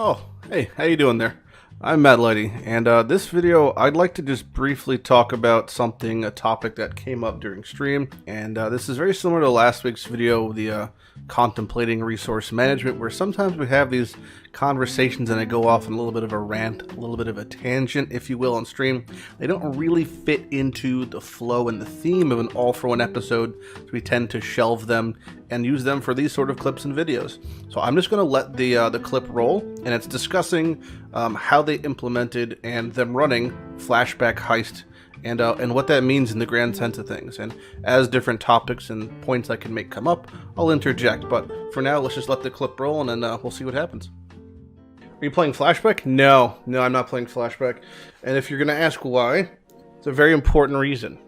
Oh, hey, how you doing there? I'm Lighty, and this video I'd like to just briefly talk about a topic that came up during stream, and this is very similar to last week's video, the contemplating resource management, where sometimes we have these conversations and I go off on a little bit of a rant, a little bit of a tangent, if you will, on stream. They don't really fit into the flow and the theme of an all-for-one episode, so we tend to shelve them and use them for these sort of clips and videos. So I'm just going to let the clip roll, and it's discussing how they implemented and them running Flashback Heist and what that means in the grand sense of things. And as different topics and points I can make come up, I'll interject. But for now, let's just let the clip roll, and then we'll see what happens. Are you playing Flashback? No, I'm not playing Flashback. And if you're going to ask why, it's a very important reason.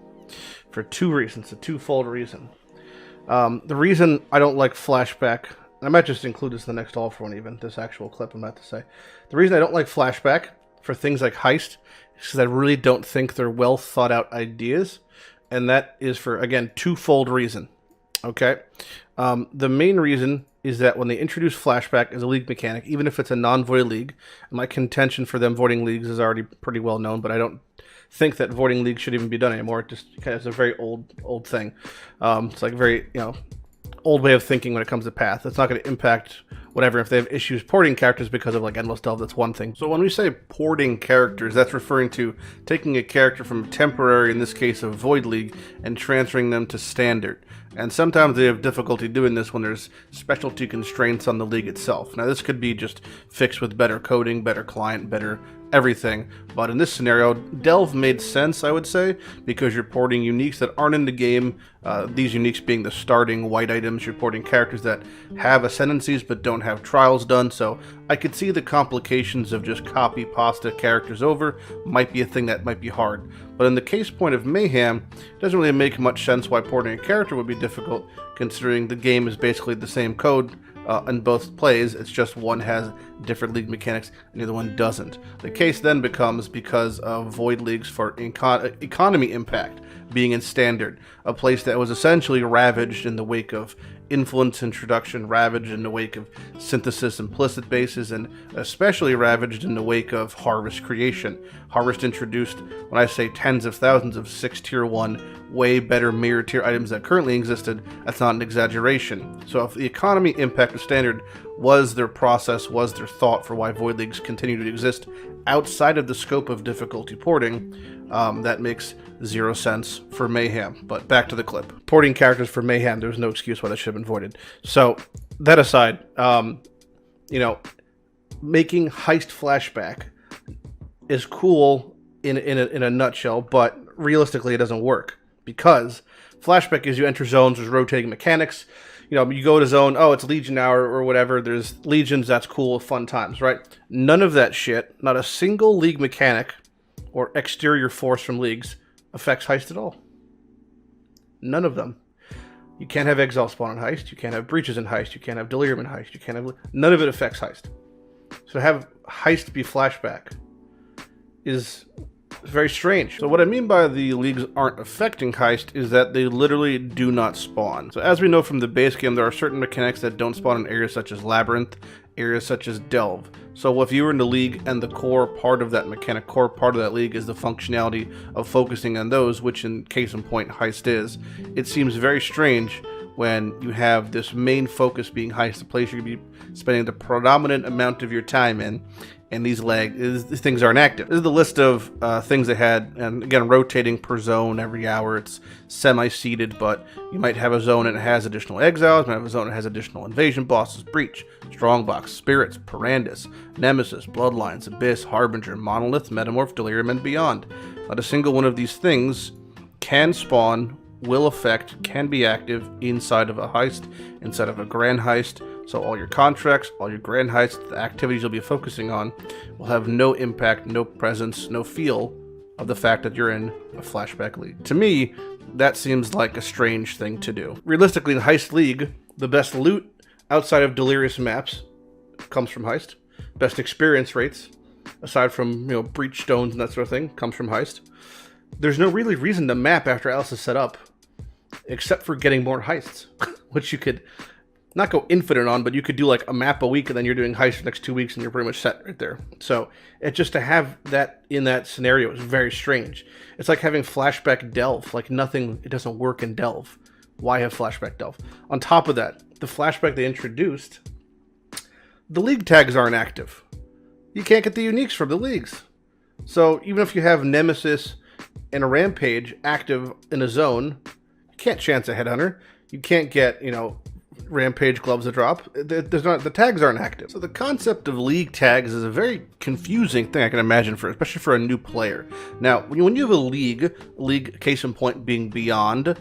For two reasons, a twofold reason. The reason I don't like Flashback, and I might just include this in the next all for one even, this actual clip I'm about to say. The reason I don't like Flashback for things like Heist is because I really don't think they're well thought out ideas. And that is for, again, twofold reason. Okay? The main reason is that when they introduce Flashback as a league mechanic, even if it's a non-void league, my contention for them voiding leagues is already pretty well known, but I don't think that voiding leagues should even be done anymore. It just kind of is a very old thing. It's like a very, old way of thinking when it comes to path. It's not going to impact whatever. If they have issues porting characters because of like Endless Delve, that's one thing. So when we say porting characters, that's referring to taking a character from temporary, in this case a void league, and transferring them to standard. And sometimes they have difficulty doing this when there's specialty constraints on the league itself. Now this could be just fixed with better coding, better client, better everything. But in this scenario, Delve made sense, I would say, because you're porting uniques that aren't in the game. These uniques being the starting white items. You're porting characters that have ascendancies but don't have trials done. So I could see the complications of just copy pasta characters over might be a thing that might be hard. But in the case point of Mayhem, it doesn't really make much sense why porting a character would be difficult, considering the game is basically the same code in both plays. It's just one has different league mechanics and the other one doesn't. The case then becomes because of void leagues for economy impact being in standard, a place that was essentially ravaged in the wake of influence introduction, ravaged in the wake of synthesis implicit bases, and especially ravaged in the wake of Harvest creation. Harvest introduced, when I say tens of thousands of 6 tier 1 way better mirror tier items that currently existed, that's not an exaggeration. So if the economy impact of standard was their process, was their thought for why void leagues continue to exist outside of the scope of difficulty porting, that makes zero sense for Mayhem. But back to the clip. Porting characters for Mayhem, there's no excuse why that should have been voided. So that aside, making Heist Flashback is cool in a nutshell, but realistically it doesn't work, because Flashback is you enter zones, there's rotating mechanics. You go to zone, oh, it's Legion hour or whatever, there's legions, that's cool, fun times, right? None of that shit, not a single league mechanic or exterior force from leagues affects Heist at all. None of them. You can't have Exile spawn in Heist, you can't have breaches in Heist, you can't have delirium in Heist, you can't have... None of it affects Heist. So to have Heist be Flashback is very strange. So what I mean by the leagues aren't affecting Heist is that they literally do not spawn. So as we know from the base game, there are certain mechanics that don't spawn in areas such as Labyrinth, areas such as Delve. So if you were in the league and the core part of that mechanic, core part of that league is the functionality of focusing on those, which in case in point Heist is, it seems very strange when you have this main focus being Heist, the place you're going to be spending the predominant amount of your time in, and these things aren't active. This is the list of things they had, and again, rotating per zone every hour. It's semi-seated, but you might have a zone and it has additional exiles, you might have a zone that has additional invasion bosses, Breach, Strongbox, Spirits, Parandus, Nemesis, Bloodlines, Abyss, Harbinger, Monolith, Metamorph, Delirium, and beyond. Not a single one of these things can spawn, will affect, can be active inside of a heist, inside of a grand heist. So all your contracts, all your grand heists, the activities you'll be focusing on will have no impact, no presence, no feel of the fact that you're in a Flashback league. To me, that seems like a strange thing to do. Realistically, in Heist League, the best loot outside of Delirious maps comes from Heist. Best experience rates, aside from breach stones and that sort of thing, comes from Heist. There's no really reason to map after Alice is set up, except for getting more heists, which you could not go infinite on, but you could do like a map a week and then you're doing heist for the next 2 weeks and you're pretty much set right there. So it just to have that in that scenario is very strange. It's like having Flashback Delve, like nothing, it doesn't work in Delve. Why have Flashback Delve? On top of that, the Flashback they introduced, the league tags aren't active. You can't get the uniques from the leagues. So even if you have Nemesis and a Rampage active in a zone, you can't chance a Headhunter. You can't get, Rampage gloves to drop. The tags aren't active. So the concept of league tags is a very confusing thing I can imagine especially for a new player. Now, when you have a league case in point being Beyond,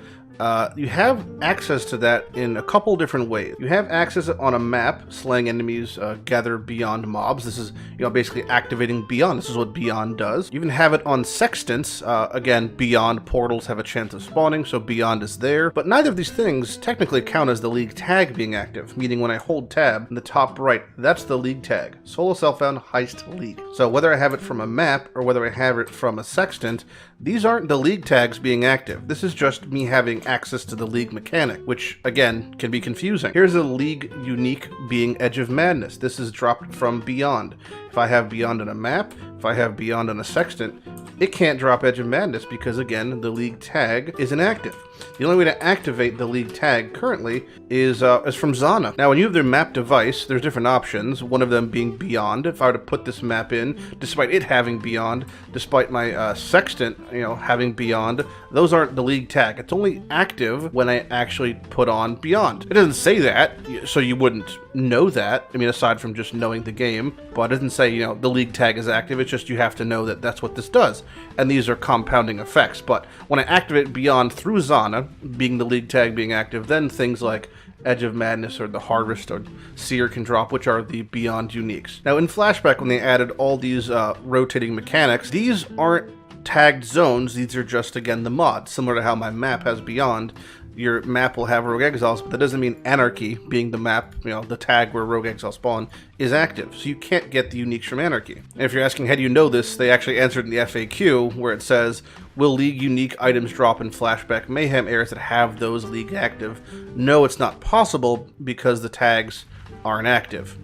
you have access to that in a couple different ways. You have access on a map, slaying enemies, gather Beyond mobs. This is, basically activating Beyond. This is what Beyond does. You even have it on sextants. Again, Beyond portals have a chance of spawning, so Beyond is there. But neither of these things technically count as the league tag being active, meaning when I hold tab in the top right, that's the league tag. Solo Self-Found Heist League. So whether I have it from a map or whether I have it from a sextant, these aren't the league tags being active. This is just me having access to the league mechanic, which again can be confusing. Here's a league unique being Edge of Madness. This is dropped from Beyond. If I have Beyond on a map, if I have Beyond on a sextant, it can't drop Edge of Madness because again the league tag is inactive. The only way to activate the league tag currently is from Zana. Now when you have their map device, there's different options, one of them being Beyond. If I were to put this map in, despite it having Beyond, despite my sextant having Beyond, those aren't the league tag. It's only active when I actually put on Beyond. It doesn't say that, so you wouldn't know that, aside from just knowing the game, but it doesn't say, the league tag is active. It's just you have to know that that's what this does. And these are compounding effects. But when I activate Beyond through Zana, being the league tag being active, then things like Edge of Madness or the Harvest or Seer can drop, which are the Beyond uniques. Now in Flashback, when they added all these rotating mechanics, these aren't tagged zones. These are just, again, the mod. Similar to how my map has Beyond, your map will have Rogue Exiles, but that doesn't mean Anarchy, being the map, the tag where Rogue Exile spawn, is active. So you can't get the uniques from Anarchy. And if you're asking how do you know this, they actually answered in the FAQ where it says, will League unique items drop in Flashback Mayhem areas that have those League active? No, it's not possible because the tags aren't active.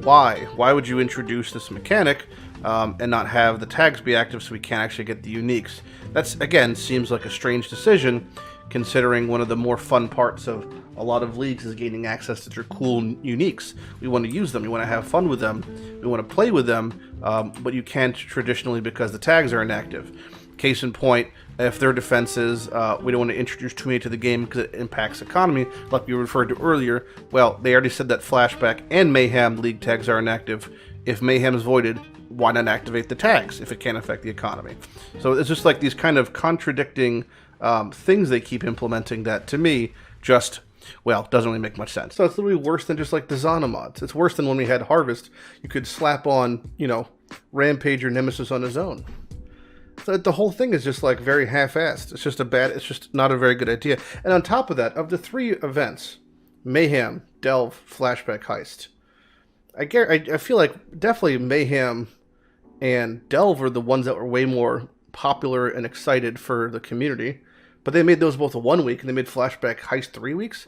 Why? Why would you introduce this mechanic and not have the tags be active so we can't actually get the uniques? That's, again, seems like a strange decision, considering one of the more fun parts of a lot of leagues is gaining access to their cool uniques. We want to use them, we want to have fun with them, we want to play with them, but you can't traditionally because the tags are inactive. Case in point, if their defenses, we don't want to introduce too many to the game because it impacts economy, like we referred to earlier. Well, they already said that Flashback and Mayhem league tags are inactive. If Mayhem is voided, why not activate the tags if it can't affect the economy? So it's just like these kind of contradicting things they keep implementing that, to me, just, well, doesn't really make much sense. So it's literally worse than just like the Zana mods. It's worse than when we had Harvest. You could slap on, Rampage or Nemesis on his own. So the whole thing is just like very half-assed. It's just not a very good idea. And on top of that, of the three events, Mayhem, Delve, Flashback Heist, I feel like definitely Mayhem and Delve are the ones that were way more popular and excited for the community. But they made those both a 1 week, and they made Flashback Heist 3 weeks.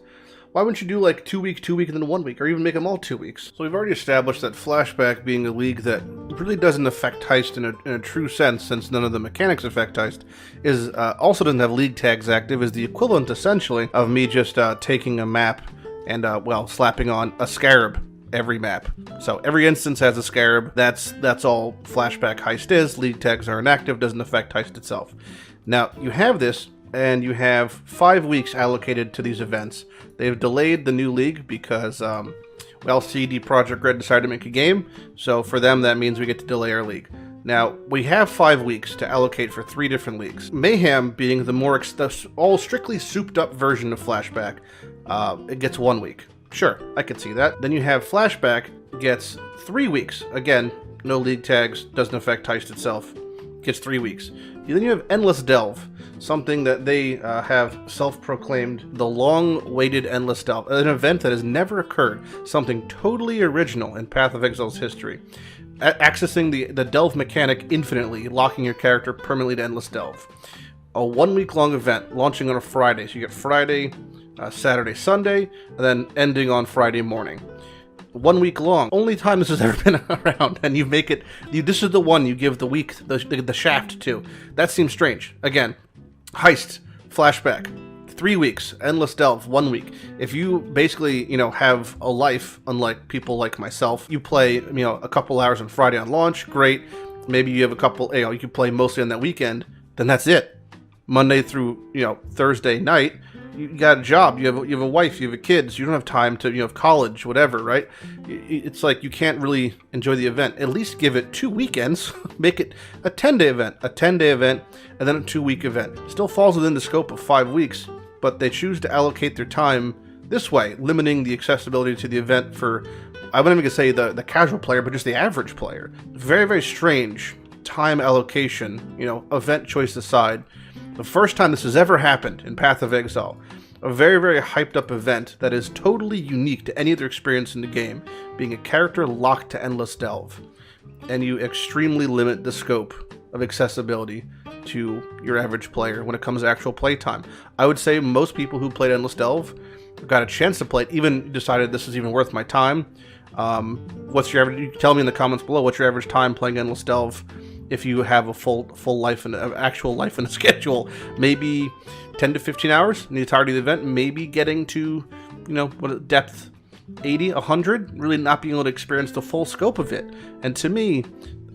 Why wouldn't you do like 2 week, 2 week, and then 1 week, or even make them all 2 weeks? So we've already established that Flashback, being a league that really doesn't affect Heist in a true sense, since none of the mechanics affect Heist, is also doesn't have league tags active, is the equivalent essentially of me just taking a map and slapping on a Scarab every map. So every instance has a Scarab. That's all Flashback Heist is. League tags are inactive, doesn't affect Heist itself. Now you have this, and you have 5 weeks allocated to these events. They've delayed the new league because, CD Projekt Red decided to make a game, so for them that means we get to delay our league. Now, we have 5 weeks to allocate for 3 different leagues. Mayhem being the all strictly souped up version of Flashback, it gets 1 week. Sure, I could see that. Then you have Flashback gets 3 weeks. Again, no league tags, doesn't affect Heist itself. Gets 3 weeks. Then you have Endless Delve, something that they have self-proclaimed the long-awaited Endless Delve, an event that has never occurred, something totally original in Path of Exile's history. Accessing the Delve mechanic infinitely, locking your character permanently to Endless Delve. a 1 week long event launching on a Friday. So you get Friday, Saturday, Sunday, and then ending on Friday morning. 1 week long. Only time this has ever been around, and you make it. This is the one you give the week, the shaft to. That seems strange. Again, Heist, Flashback, 3 weeks. Endless Delve, 1 week. If you basically, have a life, unlike people like myself, you play, a couple hours on Friday on launch, great. Maybe you have a couple, you can play mostly on that weekend, then that's it. Monday through, Thursday night, you got a job, you have a wife, you have kids, you don't have time to, have college, whatever, right? It's like you can't really enjoy the event. At least give it 2 weekends, make it a 10-day event, and then a 2-week event. Still falls within the scope of 5 weeks, but they choose to allocate their time this way, limiting the accessibility to the event for, I wouldn't even say the casual player, but just the average player. Very, very strange time allocation, event choice aside. The first time this has ever happened in Path of Exile. A very, very hyped up event that is totally unique to any other experience in the game, being a character locked to Endless Delve. And you extremely limit the scope of accessibility to your average player when it comes to actual playtime. I would say most people who played Endless Delve got a chance to play it, even decided this is even worth my time. What's your average? You can tell me in the comments below what's your average time playing Endless Delve. If you have a full life and actual life and a schedule, maybe 10 to 15 hours in the entirety of the event, maybe getting to, what depth 80, 100, really not being able to experience the full scope of it. And to me,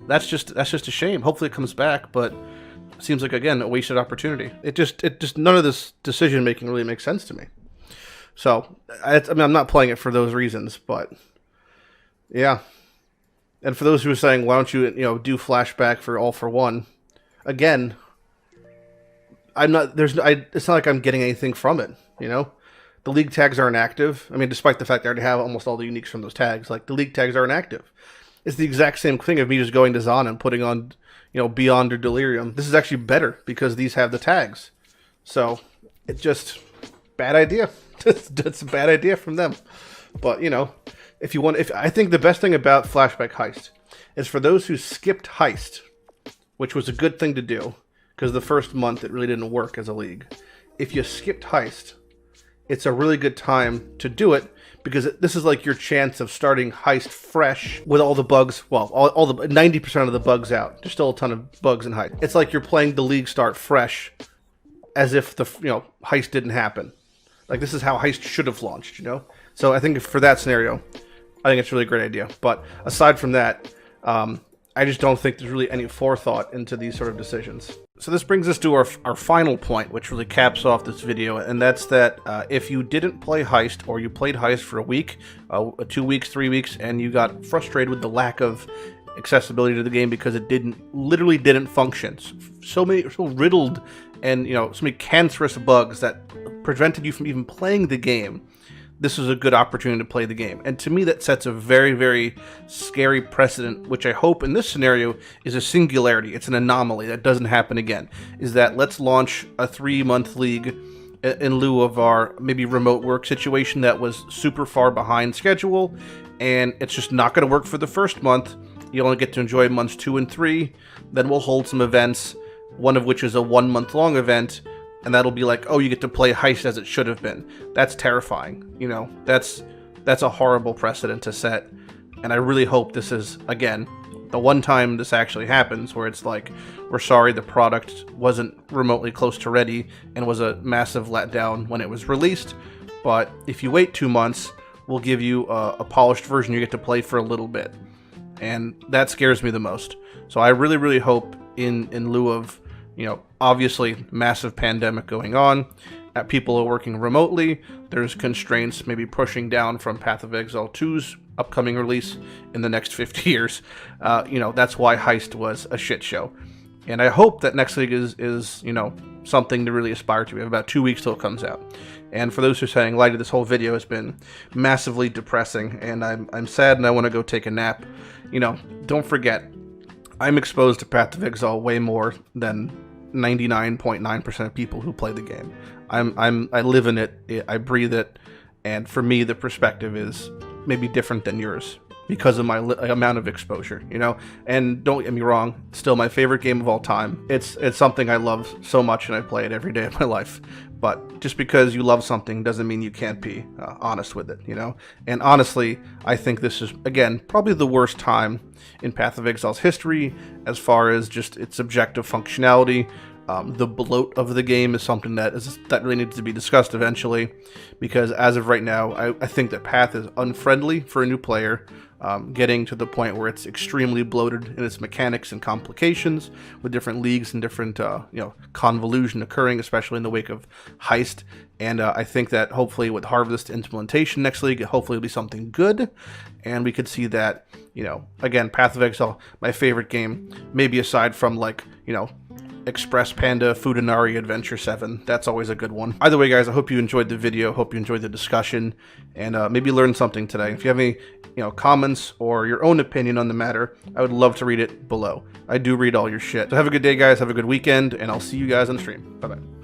that's just a shame. Hopefully it comes back, but it seems like, again, a wasted opportunity. It just none of this decision making really makes sense to me. So I'm not playing it for those reasons, but yeah. And for those who are saying, why don't you, do Flashback for All for One? Again, it's not like I'm getting anything from it, The league tags aren't active. I mean, despite the fact that I already have almost all the uniques from those tags, like, the league tags aren't active. It's the exact same thing of me just going to Zon and putting on, Beyond or Delirium. This is actually better because these have the tags. So, it's just bad idea. It's a bad idea from them. But, I think the best thing about Flashback Heist is for those who skipped Heist, which was a good thing to do, because the first month it really didn't work as a league. If you skipped Heist, it's a really good time to do it, because this is like your chance of starting Heist fresh with all the bugs, well, all the 90% of the bugs out. There's still a ton of bugs in Heist. It's like you're playing the league start fresh, as if the Heist didn't happen. Like, this is how Heist should have launched, So I think for that scenario, I think it's a really great idea. But aside from that, I just don't think there's really any forethought into these sort of decisions. So this brings us to our final point, which really caps off this video, and that's that if you didn't play Heist, or you played Heist for a week, 2 weeks, 3 weeks, and you got frustrated with the lack of accessibility to the game because it literally didn't function. So riddled and, so many cancerous bugs that prevented you from even playing the game. This is a good opportunity to play the game. And to me, that sets a very, very scary precedent, which I hope in this scenario is a singularity. It's an anomaly that doesn't happen again. Is that let's launch a 3-month league in lieu of our maybe remote work situation that was super far behind schedule, and it's just not going to work for the first month. You only get to enjoy months 2 and 3. Then we'll hold some events, one of which is a 1-month-long event, and that'll be like, oh, you get to play Heist as it should have been. That's terrifying, That's a horrible precedent to set, and I really hope this is, again, the one time this actually happens, where it's like, we're sorry the product wasn't remotely close to ready and was a massive letdown when it was released, but if you wait 2 months, we'll give you a polished version you get to play for a little bit, and that scares me the most. So I really, really hope in lieu of, obviously massive pandemic going on, people are working remotely, there's constraints maybe pushing down from Path of Exile 2's upcoming release in the next 50 years. That's why Heist was a shit show. And I hope that next league is something to really aspire to. We have about 2 weeks till it comes out. And for those who are saying, Lighty, this whole video has been massively depressing, and I'm sad and I want to go take a nap. Don't forget, I'm exposed to Path of Exile way more than 99.9% of people who play the game. I live in it, I breathe it, and for me the perspective is maybe different than yours. because of my amount of exposure, you know. And don't get me wrong, it's still my favorite game of all time. It's something I love so much, and I play it every day of my life. But just because you love something doesn't mean you can't be honest with it, you know. And honestly, I think this is, again, probably the worst time in Path of Exile's history as far as just its objective functionality. The bloat of the game is something that really needs to be discussed eventually, because as of right now, I think that Path is unfriendly for a new player, getting to the point where it's extremely bloated in its mechanics and complications, with different leagues and different convolution occurring, especially in the wake of Heist. And I think that hopefully with Harvest implementation next league, hopefully it'll be something good, and we could see that, you know, again, Path of Exile, my favorite game, maybe aside from, like, you know, Express Panda Fudanari Adventure 7. That's always a good one. Either way, guys, I hope you enjoyed the video. Hope you enjoyed the discussion, and maybe learned something today. If you have any, comments or your own opinion on the matter, I would love to read it below. I do read all your shit. So have a good day, guys. Have a good weekend, and I'll see you guys on the stream. Bye-bye.